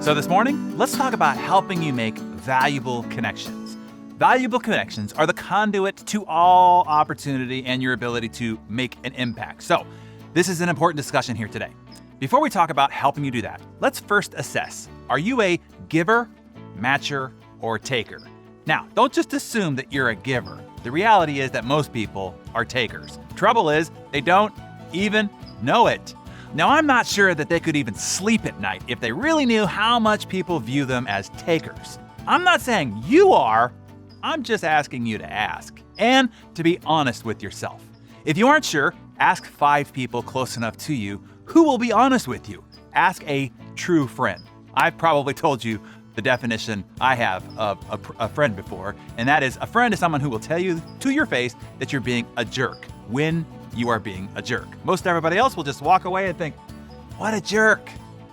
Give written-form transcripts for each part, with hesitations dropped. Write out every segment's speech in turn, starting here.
So this morning, let's talk about helping you make valuable connections. Valuable connections are the conduit to all opportunity and your ability to make an impact. So this is an important discussion here today. Before we talk about helping you do that, let's first assess, are you a giver, matcher, or taker? Now, don't just assume that you're a giver. The reality is that most people are takers. Trouble is, they don't even know it. Now, I'm not sure that they could even sleep at night if they really knew how much people view them as takers. I'm not saying you are, I'm just asking you to ask and to be honest with yourself. If you aren't sure, ask 5 people close enough to you who will be honest with you. Ask a true friend. I've probably told you the definition I have of a friend before, and that is a friend is someone who will tell you to your face that you're being a jerk when you are being a jerk. Most everybody else will just walk away and think, what a jerk.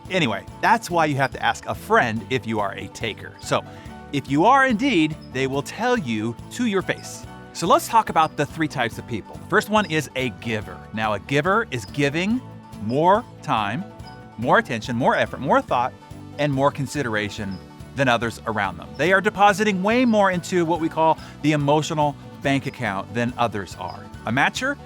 Anyway, that's why you have to ask a friend if you are a taker. So if you are indeed, they will tell you to your face. So let's talk about the 3 types of people. First one is a giver. Now, a giver is giving more time, more attention, more effort, more thought, and more consideration than others around them. They are depositing way more into what we call the emotional bank account than others are. A matcher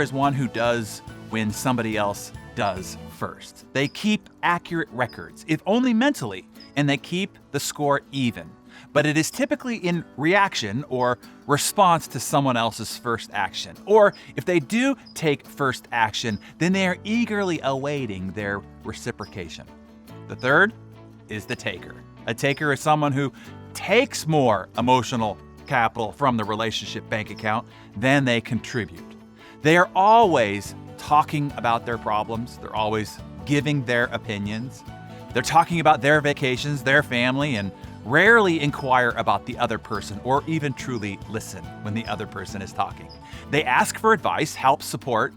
is one who does when somebody else does first. They keep accurate records, if only mentally, and they keep the score even. But it is typically in reaction or response to someone else's first action. Or if they do take first action, then they are eagerly awaiting their reciprocation. The third is the taker. A taker is someone who takes more emotional capital from the relationship bank account than they contribute. They are always talking about their problems. They're always giving their opinions. They're talking about their vacations, their family, and rarely inquire about the other person or even truly listen when the other person is talking. They ask for advice, help, support,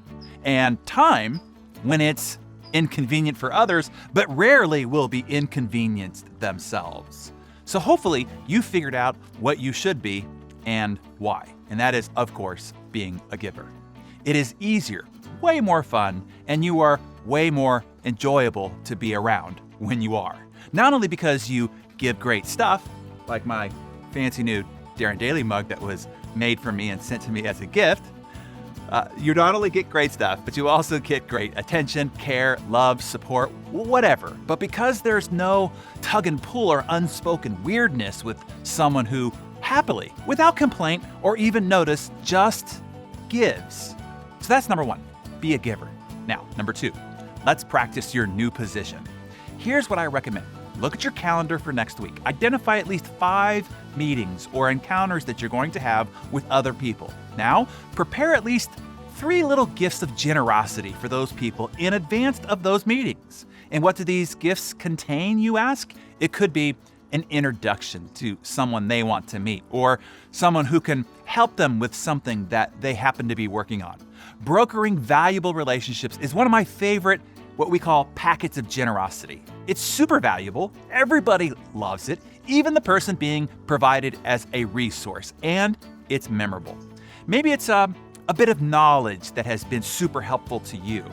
and time when it's inconvenient for others, but rarely will be inconvenienced themselves. So hopefully you figured out what you should be and why. And that is, of course, being a giver. It is easier, way more fun, and you are way more enjoyable to be around when you are. Not only because you give great stuff, like my fancy new Darren Daily mug that was made for me and sent to me as a gift. You not only get great stuff, but you also get great attention, care, love, support, whatever. But because there's no tug and pull or unspoken weirdness with someone who happily, without complaint or even notice, just gives. So that's number 1, be a giver. Now, number 2, let's practice your new position. Here's what I recommend. Look at your calendar for next week. Identify at least 5 meetings or encounters that you're going to have with other people. Now, prepare at least 3 little gifts of generosity for those people in advance of those meetings. And what do these gifts contain, you ask? It could be an introduction to someone they want to meet, or someone who can help them with something that they happen to be working on. Brokering valuable relationships is one of my favorite what we call packets of generosity. It's super valuable. Everybody loves it, even the person being provided as a resource, and it's memorable. Maybe it's a bit of knowledge that has been super helpful to you,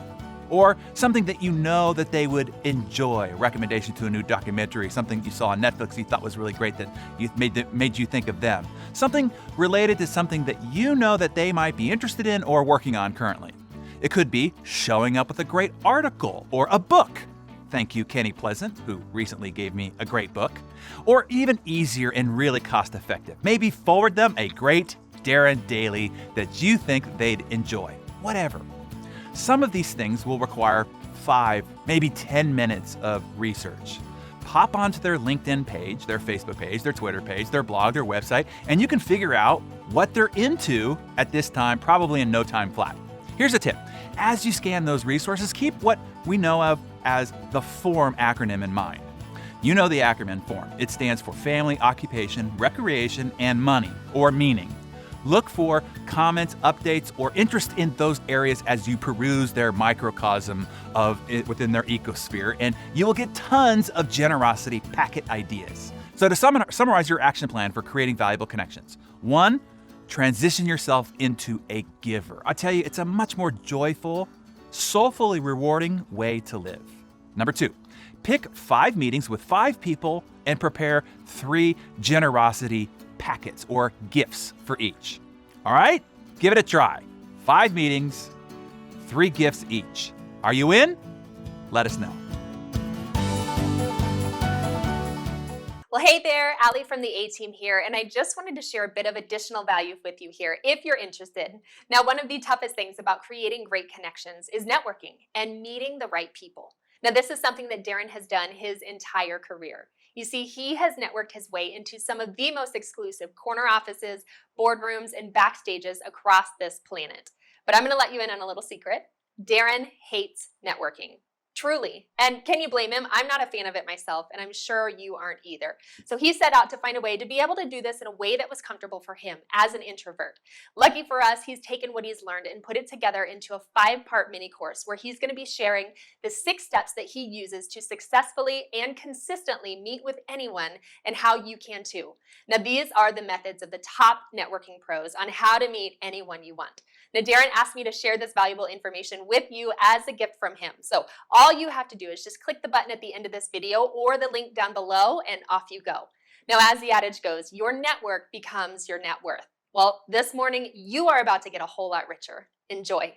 or something that you know that they would enjoy. A recommendation to a new documentary, something you saw on Netflix you thought was really great that made you think of them. Something related to something that you know that they might be interested in or working on currently. It could be showing up with a great article or a book. Thank you, Kenny Pleasant, who recently gave me a great book. Or even easier and really cost-effective, maybe forward them a great Darren Daily that you think they'd enjoy. Whatever. Some of these things will require 5, maybe 10 minutes of research. Hop onto their LinkedIn page, their Facebook page, their Twitter page, their blog, their website, and you can figure out what they're into at this time, probably in no time flat. Here's a tip. As you scan those resources, keep what we know of as the FORM acronym in mind. You know the acronym FORM. It stands for Family, Occupation, Recreation, and Money, or Meaning. Look for comments, updates, or interest in those areas as you peruse their microcosm of it within their ecosphere, and you will get tons of generosity packet ideas. So to summarize your action plan for creating valuable connections. 1, transition yourself into a giver. I tell you, it's a much more joyful, soulfully rewarding way to live. Number 2, Pick 5 meetings with 5 people and prepare 3 generosity packets or gifts for each. All right? Give it a try. 5 meetings, 3 gifts each. Are you in? Let us know. Well, hey there, Allie from the A-Team here, and I just wanted to share a bit of additional value with you here if you're interested. Now, one of the toughest things about creating great connections is networking and meeting the right people. Now, this is something that Darren has done his entire career. You see, he has networked his way into some of the most exclusive corner offices, boardrooms, and backstages across this planet. But I'm going to let you in on a little secret. Darren hates networking. Truly. And can you blame him? I'm not a fan of it myself, and I'm sure you aren't either. So he set out to find a way to be able to do this in a way that was comfortable for him as an introvert. Lucky for us, he's taken what he's learned and put it together into a 5-part mini course where he's going to be sharing the 6 steps that he uses to successfully and consistently meet with anyone and how you can too. Now, these are the methods of the top networking pros on how to meet anyone you want. Now, Darren asked me to share this valuable information with you as a gift from him. So all you have to do is just click the button at the end of this video or the link down below and off you go. Now, as the adage goes, your network becomes your net worth. Well, this morning, you are about to get a whole lot richer. Enjoy.